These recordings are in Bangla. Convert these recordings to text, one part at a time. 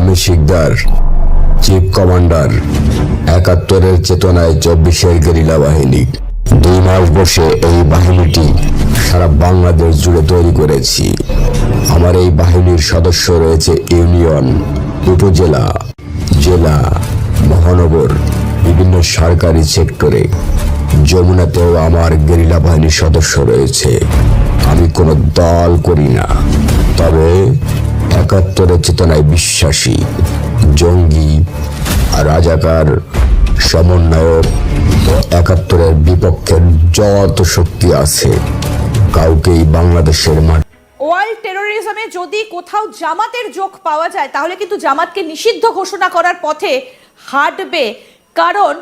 আমি শিকদার, চিফ কমান্ডার, ৭১-এর চেতনায় ২৪-এর গেরিলা বাহিনী। ২ মাস বসে এই বাহিনীটি সারা বাংলাদেশ জুড়ে তৈরি করেছি। আমার এই বাহিনীর সদস্য রয়েছে ইউনিয়ন, উপজেলা, জেলা, মহানগর, বিভিন্ন সরকারি সেক্টরে। যমুনাতেও আমার গেরিলা বাহিনীর সদস্য রয়েছে। আমি কোনো দল করি না, তবে ৭১-এর চেতনায় বিশ্বাসী। জঙ্গি, রাজাকার, সমন্বয়ক ও ৭১-এর বিপক্ষের যত শক্তি আছে কাউকেই বাংলাদেশের মাটি। ওয়ার্ল্ড টেরোরিজমে যদি কোথাও জামাতের যোগ পাওয়া যায় তাহলে কিন্তু জামাতকে নিষিদ্ধ ঘোষণা করার পথে হাঁটবে। কারণ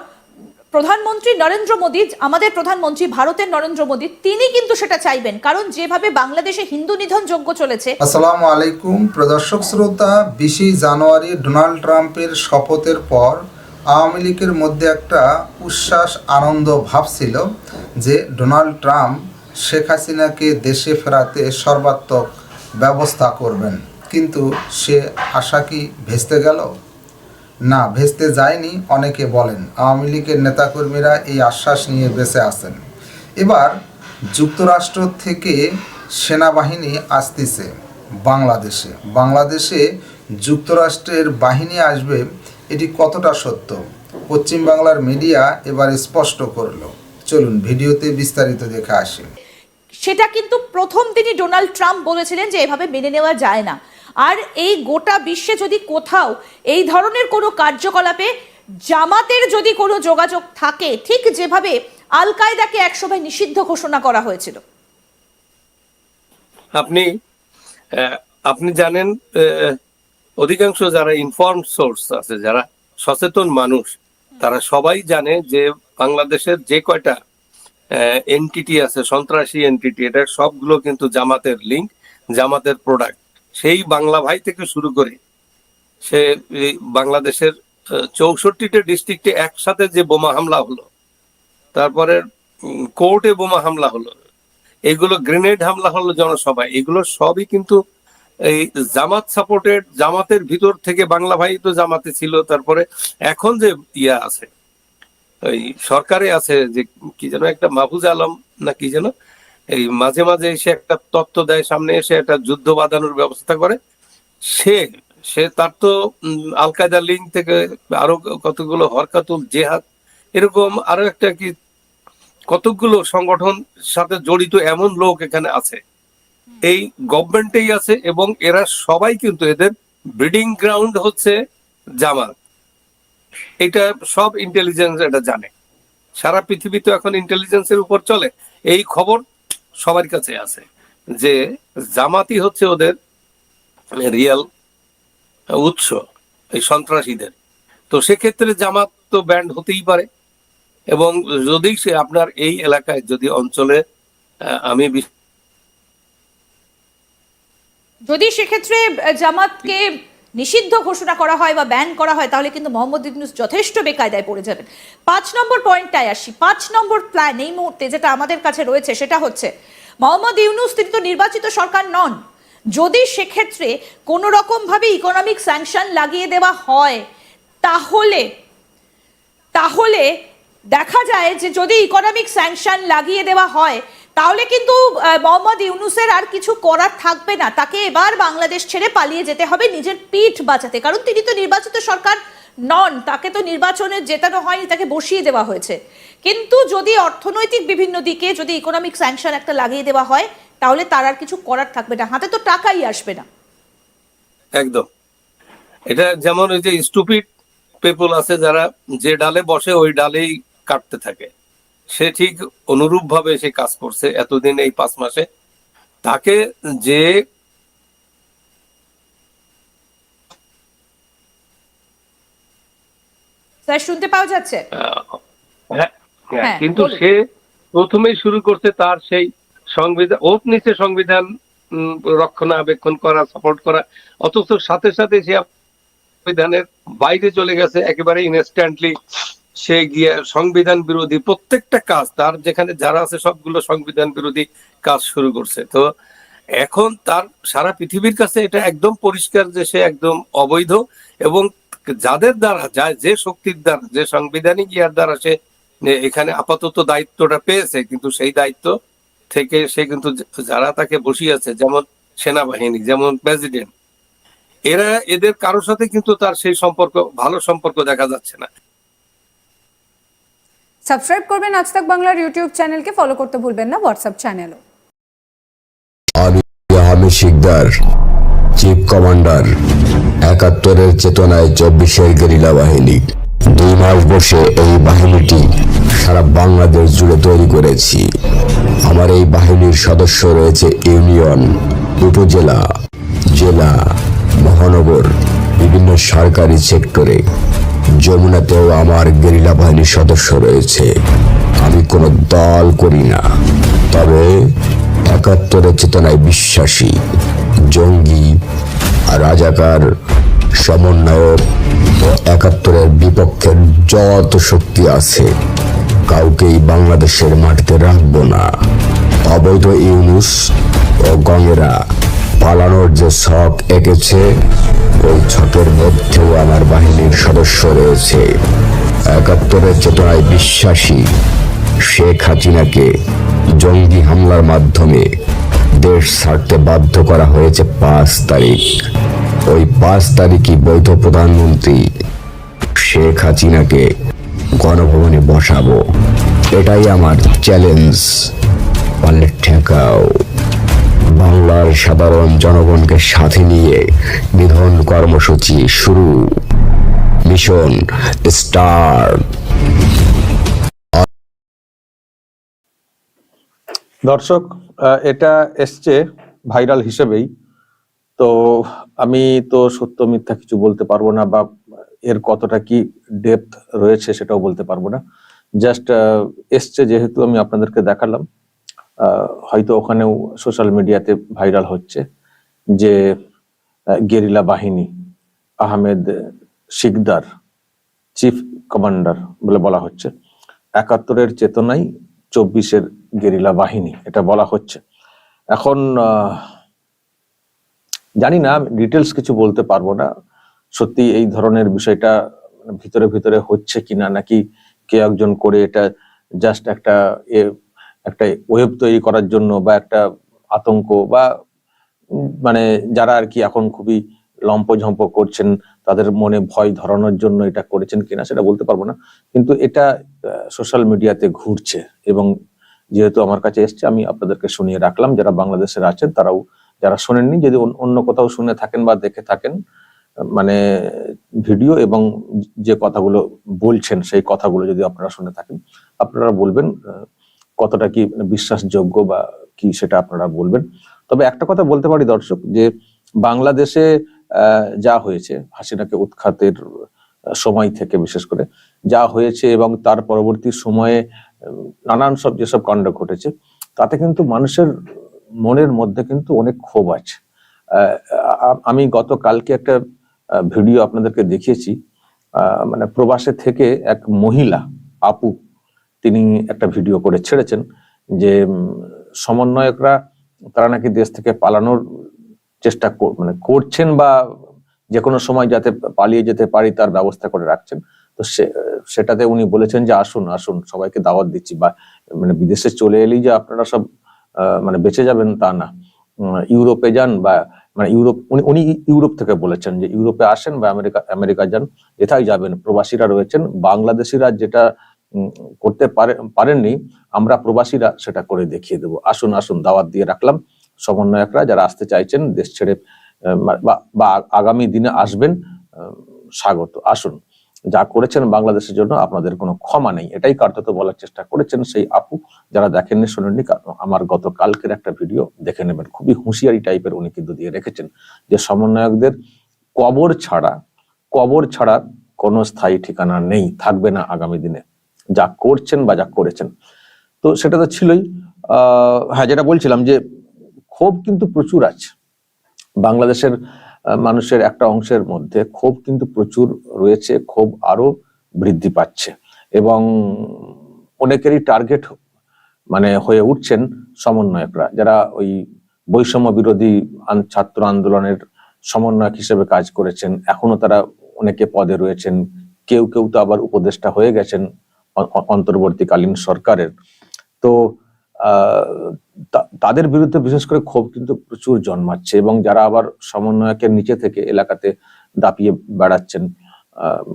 প্রধানমন্ত্রী নরেন্দ্র মোদী, আমাদের প্রধানমন্ত্রী ভারতের নরেন্দ্র মোদী, তিনি কিন্তু সেটা চাইবেন। কারণ যেভাবে বাংলাদেশে হিন্দু নিধন যজ্ঞ চলেছে। আসসালামু আলাইকুম প্রদর্শক শ্রোতা। ২০ জানুয়ারি ডোনাল্ড ট্রাম্পের শপথের পর আওয়ামী লীগের মধ্যে একটা উচ্ছ্বাস আনন্দ ভাব ছিল যে ডোনাল্ড ট্রাম্প শেখ হাসিনাকে দেশে ফেরাতে সর্বাত্মক ব্যবস্থা করবেন। কিন্তু সে আশা কি ভেস্তে গেল? না, ভেস্তে যায়নি। অনেকে বলেন আওয়ামী লীগের নেতাকর্মীরা এই আশ্বাস নিয়ে বেঁচে আছেন। এবার যুক্তরাষ্ট্র থেকে সেনাবাহিনী আসতেছে বাংলাদেশে যুক্তরাষ্ট্রের বাহিনী আসবে, এটি কতটা সত্য পশ্চিম বাংলার মিডিয়া এবার স্পষ্ট করলো। চলুন ভিডিওতে বিস্তারিত দেখে আসি। সেটা কিন্তু প্রথম দিনই ডোনাল্ড ট্রাম্প বলেছিলেন যে এভাবে মেনে নেওয়া যায় না। আর এই গোটা বিশ্বে যদি কোথাও এই ধরনের কোনো কার্যকলাপে জামাতের যদি কোনো যোগাযোগ থাকে, ঠিক যেভাবে আল কায়দাকে একসময় নিষিদ্ধ ঘোষণা করা হয়েছিল। আপনি জানেন, অধিকাংশ যারা ইনফর্মড সোর্স আছে, যারা সচেতন মানুষ, তারা সবাই জানে যে বাংলাদেশের যে কয়টা এনটিটি আছে, সন্ত্রাসী এনটিটি, এটা সবগুলো কিন্তু জামাতের লিঙ্ক, জামাতের প্রোডাক্ট। সেই বাংলা ভাই থেকে শুরু করে সে বাংলাদেশের ৬৪টা ডিস্ট্রিক্টে একসাথে যে বোমা হামলা হলো, তারপরে কোর্টে বোমা হামলা হলো, এগুলো গ্রেনেড হামলা হলো জনসভায়, এগুলো সবই কিন্তু এই জামাত সাপোর্টেড। জামাতের ভিতর থেকে বাংলা ভাই তো জামাতে ছিল। তারপরে এখন যে ইয়া আছে, ওই সরকারে আছে যে কি যেন একটা মাহফুজ আলম না কি যেন, এই মাঝে মাঝে এসে একটা তত্ত্ব দেয়, সামনে এসে একটা যুদ্ধ বাঁধানোর ব্যবস্থা করে। সে তার তো আল কায়দা লিঙ্ক থেকে আরো কতগুলো হরকাতুল জেহাদ, এরকম আরো একটা কি কতগুলো সংগঠন সাথে জড়িত এমন লোক এখানে আছে, এই গভর্নমেন্টেই আছে। এবং এরা সবাই কিন্তু এদের ব্রিডিং গ্রাউন্ড হচ্ছে জামাত। এটা সব ইন্টেলিজেন্স এটা জানে। সারা পৃথিবী তো এখন ইন্টেলিজেন্সের উপর চলে। এই খবর সবার কাছে আছে যে জামাতই হচ্ছে ওদের রিয়েল উৎস, এই সন্ত্রাসীদের। তো সেক্ষেত্রে জামাত তো ব্যান্ড হতেই পারে। এবং যদি সে আপনার এই এলাকায় যদি অঞ্চলে আমি যদি সেক্ষেত্রে জামাতকে নিষিদ্ধ ঘোষণা করা হয় বা ব্যান করা হয় তাহলে কিন্তু মোহাম্মদ ইউনূস যথেষ্ট বেকায়দায় পড়ে যাবেন। ৫ নম্বর পয়েন্টটায় আসি। ৫ নম্বর প্ল্যান এই মুহূর্তে যেটা আমাদের কাছে রয়েছে সেটা হচ্ছে মোহাম্মদ ইউনূস তিনি তো নির্বাচিত সরকার নন। যদি সেক্ষেত্রে কোনো রকম ভাবে ইকোনমিক স্যাংশন লাগিয়ে দেওয়া হয় তাহলে দেখা যায় যে যদি ইকোনমিক স্যাংশন লাগিয়ে দেওয়া হয় তাহলে কিন্তু মোহাম্মদ ইউনূসের আর কিছু করার থাকবে না। তাকে এবার বাংলাদেশ ছেড়ে পালিয়ে যেতে হবে নিজের পিঠ বাঁচাতে। কারণ তিনি তো নির্বাচিত সরকার নন, তাকে তো নির্বাচনে জেতানো হয়নি, তাকে বসিয়ে দেওয়া হয়েছে। কিন্তু যদি অর্থনৈতিক বিভিন্ন দিকে যদি ইকোনমিক স্যাংশন একটা লাগিয়ে দেওয়া হয় তাহলে তার আর কিছু করার থাকবে না, হাতে তো টাকাই আসবে না। একদম এটা যেমন ওই যে স্টুপিড পিপল আছে যারা যে ডালে বসে ওই ডালেই কাটতে থাকে, সে ঠিক অনুরূপ ভাবে সে কাজ করছে এতদিন এই ৫ মাসে। তাকে যে স্যার শুনতে পাওয়া যাচ্ছে? কিন্তু সে প্রথমেই শুরু করছে তার সেই সংবিধান, ওত নিচে সংবিধান রক্ষণাবেক্ষণ করা, সাপোর্ট করা, অথচ সাথে সাথে সে সংবিধানের বাইরে চলে গেছে একেবারে ইনস্ট্যান্টলি। সে গিয়ে সংবিধান বিরোধী প্রত্যেকটা কাজ, তার যেখানে যারা আছে সবগুলো সংবিধান বিরোধী কাজ শুরু করছে। তো এখন তার সারা পৃথিবীর কাছে এটা একদম পরিষ্কার যে সে একদম অবৈধ, এবং যাদের দ্বারা যে শক্তির দ্বারা, যে সাংবিধানিক ইয়ার দ্বারা সে এখানে আপাতত দায়িত্বটা পেয়েছে, কিন্তু সেই দায়িত্ব থেকে সে কিন্তু যারা তাকে বসিয়েছে, যেমন সেনাবাহিনী, যেমন প্রেসিডেন্ট, এদের কারোর সাথে কিন্তু তার সেই সম্পর্ক, ভালো সম্পর্ক দেখা যাচ্ছে না। সাবস্ক্রাইব করবেন আজ তাক বাংলার ইউটিউব চ্যানেলকে, ফলো করতে ভুলবেন না হোয়াটসঅ্যাপ চ্যানেলও। আমি হামিদ শিকদার, চিফ কমান্ডার, ৭১-এর চেতনায় ২৪-এর গেরিলা বাহিনী। ২ মাস বসে এই বাহিনীটি সারা বাংলাদেশ জুড়ে তৈরি করেছি। আমার এই বাহিনীর সদস্য রয়েছে ইউনিয়ন, উপজেলা, জেলা, মহানগর, বিভিন্ন সরকারি সেক্টরে। যমুনাতেও আমার গেরিলা বাহিনীর সদস্য রয়েছে। আমি কোনো দল করি না, তবে ৭১-এর চেতনায় বিশ্বাসী। জঙ্গি আর রাজাকার, সমন্বয়ক ও ৭১-এর বিপক্ষের যত শক্তি আছে কাউকেই বাংলাদেশের মাটিতে রাখবো না। অবৈধ ইউনুস ও গঙেরা পালানোর যে ছক এঁকেছে, ওই ছকের মধ্যেও আমার বাহিনীর সদস্য রয়েছে। ৭১-এর চেতনায় বিশ্বাসী। শেখ হাসিনাকে জঙ্গি হামলার মাধ্যমে দেশ ছাড়তে বাধ্য করা হয়েছে ৫ তারিখ। ওই ৫ তারিখই বৈধ প্রধানমন্ত্রী শেখ হাসিনাকে গণভবনে বসাবো। এটাই আমার চ্যালেঞ্জ। পারলে ঠেকাও। বাংলার সাধারণ জনগণকে সাথে নিয়ে নিধন কর্মসূচি শুরু। Mission start. দর্শক, এটা এসছে ভাইরাল হিসেবেই, তো আমি তো সত্য মিথ্যা কিছু বলতে পারবো না, বা এর কতটা কি ডেপথ রয়েছে সেটাও বলতে পারবো না। জাস্ট এসছে যেহেতু আমি আপনাদেরকে দেখালাম। হয়তো ওখানেও সোশ্যাল মিডিয়াতে ভাইরাল হচ্ছে যে গেরিলা বাহিনী, আহমেদ শিকদার চিফ কমান্ডার বলে বলা হচ্ছে। ৭১-এর চেতনায় ২৪-এর গেরিলা বাহিনী, এটা বলা হচ্ছে। এখন জানি না, ডিটেলস কিছু বলতে পারবো না। সত্যি এই ধরনের বিষয়টা ভিতরে ভিতরে হচ্ছে কিনা, নাকি কে একজন করে এটা জাস্ট একটা ওয়েব তৈরি করার জন্য, বা একটা আতঙ্ক, বা মানে যারা আর কি এখন খুবই লম্পঝম্প করছেন তাদের মনে ভয় ধরানোর জন্য এটা করেছেন কিনা সেটা বলতে পারবো না। কিন্তু এটা সোশ্যাল মিডিয়াতে ঘুরছে, এবং যেহেতু আমার কাছে এসছে আমি আপনাদেরকে শুনিয়ে রাখলাম। যারা বাংলাদেশের আছেন তারাও, যারা শোনেননি, যদি অন্য কোথাও শুনে থাকেন বা দেখে থাকেন, মানে ভিডিও এবং যে কথাগুলো বলছেন সেই কথাগুলো যদি আপনারা শুনে থাকেন, আপনারা বলবেন কতটা কি বিশ্বাসযোগ্য বা কি, সেটা আপনারা বলবেন। তবে একটা কথা বলতে পারি দর্শক, যে বাংলাদেশে যা হয়েছে হাসিনাকে উৎখাতের সময় থেকে বিশেষ করে যা হয়েছে, এবং তার পরবর্তী সময়ে নানান সব যেসব কাণ্ড ঘটেছে, তাতে কিন্তু মানুষের মনের মধ্যে কিন্তু অনেক ক্ষোভ আছে। আমি গতকালকে একটা ভিডিও আপনাদেরকে দেখিয়েছি, মানে প্রবাসে থেকে এক মহিলা আপু, তিনি একটা ভিডিও করে ছেড়েছেন যে সমন্বয়করা তারা নাকি দেশ থেকে পালানোর চেষ্টা করছেন, বা যে কোনো সময় যাতে পালিয়ে যেতে পারি তার ব্যবস্থা করে রাখছেন। তো সেটাতে উনি বলেছেন যে আসুন আসুন, সবাইকে দাওয়াত দিচ্ছি, বা মানে বিদেশে চলে এলেই যে আপনারা সব মানে বেঁচে যাবেন তা না, ইউরোপে যান, বা মানে উনি ইউরোপ থেকে বলেছেন যে ইউরোপে আসেন বা আমেরিকা যান, যেথায় যাবেন প্রবাসীরা রয়েছেন। বাংলাদেশিরা যেটা করতে পারেননি, আমরা প্রবাসীরা সেটা করে দেখিয়ে দেবো। আসুন আসুন, দাওয়াত দিয়ে রাখলাম। সমন্বয়করা যারা আসতে চাইছেন দেশ ছেড়ে বা আগামী দিনে আসবেন, স্বাগত। আসুন, যা করেছেন বাংলাদেশের জন্য আপনাদের কোনো ক্ষমা নেই, এটাই কার্যত বলার চেষ্টা করেছেন সেই আপু। যারা দেখেননি শোনেননি, আমার গতকালকের একটা ভিডিও দেখে নেবেন। খুবই হুঁশিয়ারি টাইপের উনি কিন্তু দিয়ে রেখেছেন যে সমন্বয়কদের কবর ছাড়া কোনো স্থায়ী ঠিকানা নেই, থাকবে না আগামী দিনে, যা করছেন বা যা করেছেন। তো সেটা তো ছিলই। হ্যাঁ, যেটা বলছিলাম যে ক্ষোভ কিন্তু প্রচুর আছে বাংলাদেশের মানুষের একটা অংশের মধ্যে, ক্ষোভ কিন্তু প্রচুর রয়েছে, ক্ষোভ আরো বৃদ্ধি পাচ্ছে, এবং অনেকেরই টার্গেট মানে হয়ে উঠছেন সমন্বয়করা, যারা ওই বৈষম্য বিরোধী ছাত্র আন্দোলনের সমন্বয়ক হিসেবে কাজ করেছেন, এখনো তারা অনেকে পদে রয়েছেন, কেউ কেউ তো আবার উপদেষ্টা হয়ে গেছেন অন্তর্বর্তীকালীন সরকারের। তো তাদের বিরুদ্ধে বিশেষ করে ক্ষোভ কিন্তু প্রচুর জন্মাচ্ছে, এবং যারা আবার সমন্বয়কের নিচে থেকে এলাকাতে দাপিয়ে বেড়াচ্ছেন,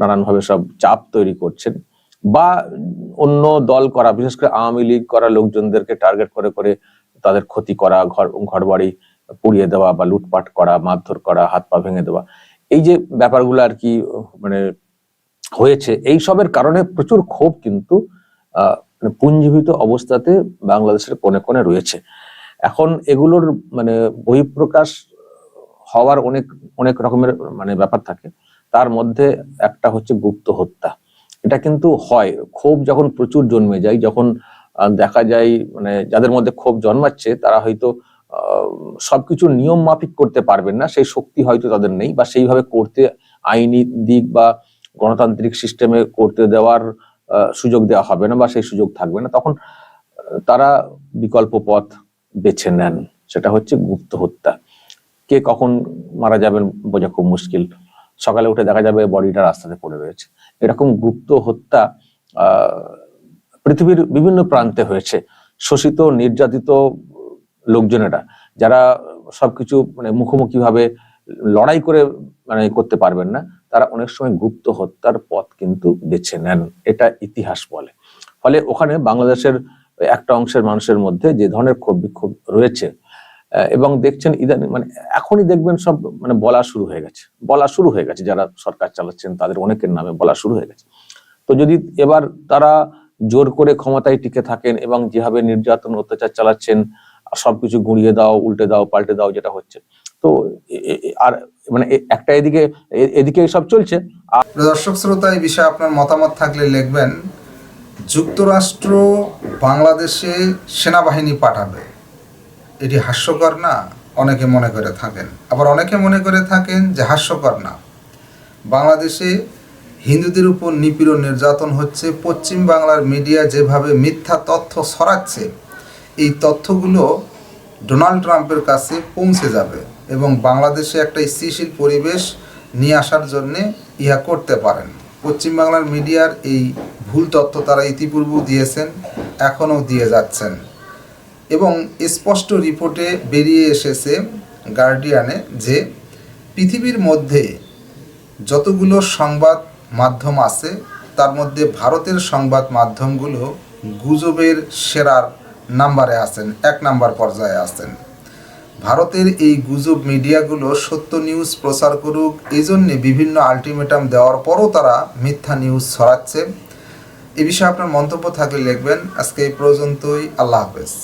নানানভাবে সব চাপ তৈরি করছেন, বা অন্য দল করা, বিশেষ করে আওয়ামী লীগ করা লোকজনদেরকে টার্গেট করে করে তাদের ক্ষতি করা, ঘর বাড়ি পুড়িয়ে দেওয়া বা লুটপাট করা, মারধর করা, হাত পা ভেঙে দেওয়া, এই যে ব্যাপারগুলো আর কি মানে হয়েছে, এই সবের কারণে প্রচুর ক্ষোভ কিন্তু পুঞ্জীভূত অবস্থাতে বাংলাদেশের কোণে কোণে রয়েছে। এখন এগুলোর মানে বহিঃপ্রকাশ হওয়ার অনেক অনেক রকমের মানে ব্যাপার থাকে, তার মধ্যে একটা হচ্ছে গুপ্ত হত্যা। এটা কিন্তু হয়, ক্ষোভ যখন প্রচুর জন্মে যায়, যখন দেখা যায় মানে যাদের মধ্যে ক্ষোভ জন্মাচ্ছে তারা হয়তো সবকিছু নিয়ম মাফিক করতে পারবেন না, সেই শক্তি হয়তো তাদের নেই, বা সেইভাবে করতে আইনি দিক বা গণতান্ত্রিক সিস্টেমে করতে দেওয়ার সুযোগ দেওয়া হবে না, বা সেই সুযোগ থাকবে না, তখন তারা বিকল্প পথ বেছে নেন, সেটা হচ্ছে গুপ্ত হত্যা। কে কখন মারা যাবেন বোঝা খুব মুশকিল, সকালে উঠে দেখা যাবে বডিটা রাস্তাতে পড়ে রয়েছে। এরকম গুপ্ত হত্যা পৃথিবীর বিভিন্ন প্রান্তে হয়েছে। শোষিত নির্যাতিত লোকজনেরা যারা সবকিছু মানে মুখোমুখি ভাবে লড়াই করে মানে করতে পারবেন না, তারা অনেক সময় গুপ্ত হত্যার পথ কিন্তু বেছে নেন, এটা ইতিহাস বলে। ফলে ওখানে বাংলাদেশের একটা অংশের মানুষের মধ্যে যে ধরনের ক্ষোভ বিক্ষোভ রয়েছে, এবং দেখছেন ইদানিং মানে এখনই দেখবেন সব মানে বলা শুরু হয়ে গেছে, যারা সরকার চালাচ্ছেন তাদের অনেকের নামে বলা শুরু হয়ে গেছে। তো যদি এবার তারা জোর করে ক্ষমতায় টিকে থাকেন এবং যেভাবে নির্যাতন অত্যাচার চালাচ্ছেন, সবকিছু গুঁড়িয়ে দাও, উল্টে দাও, পাল্টে দাও, যেটা হচ্ছে, তো আর মানে একটা এদিকে সব চলছে। দর্শক শ্রোতা, এই বিষয়ে আপনার মতামত থাকলে লিখবেন। যুক্তরাষ্ট্র বাংলাদেশে সেনাবাহিনী পাঠাবে, এটি হাস্যকর না? অনেকে মনে করে থাকেন, আবার অনেকে মনে করে থাকেন যে হাস্যকর না। বাংলাদেশে হিন্দুদের উপর নিপীড়ন নির্যাতন হচ্ছে, পশ্চিম বাংলার মিডিয়া যেভাবে মিথ্যা তথ্য ছড়াচ্ছে, এই তথ্যগুলো ডোনাল্ড ট্রাম্পের কাছে পৌঁছে যাবে এবং বাংলাদেশে একটা স্থিতিশীল পরিবেশ নিয়ে আসার জন্যে ইহা করতে পারেন। পশ্চিম বাংলার মিডিয়ার এই ভুল তথ্য তারা ইতিপূর্বেও দিয়েছেন, এখনও দিয়ে যাচ্ছেন, এবং স্পষ্ট রিপোর্টে বেরিয়ে এসেছে গার্ডিয়ানে যে পৃথিবীর মধ্যে যতগুলো সংবাদ মাধ্যম আছে তার মধ্যে ভারতের সংবাদ মাধ্যমগুলো গুজবের সেরার নাম্বারে আছেন, 1 নাম্বার পর্যায়ে আছেন। ভারতের এই গুজব মিডিয়াগুলো সত্য নিউজ প্রচার করুক এই জন্যে বিভিন্ন আলটিমেটাম দেওয়ার পরও তারা মিথ্যা নিউজ ছড়াচ্ছে। এ বিষয়ে আপনার মন্তব্য থাকলে লিখবেন। আজকে এই পর্যন্তই, আল্লাহ হাফেজ।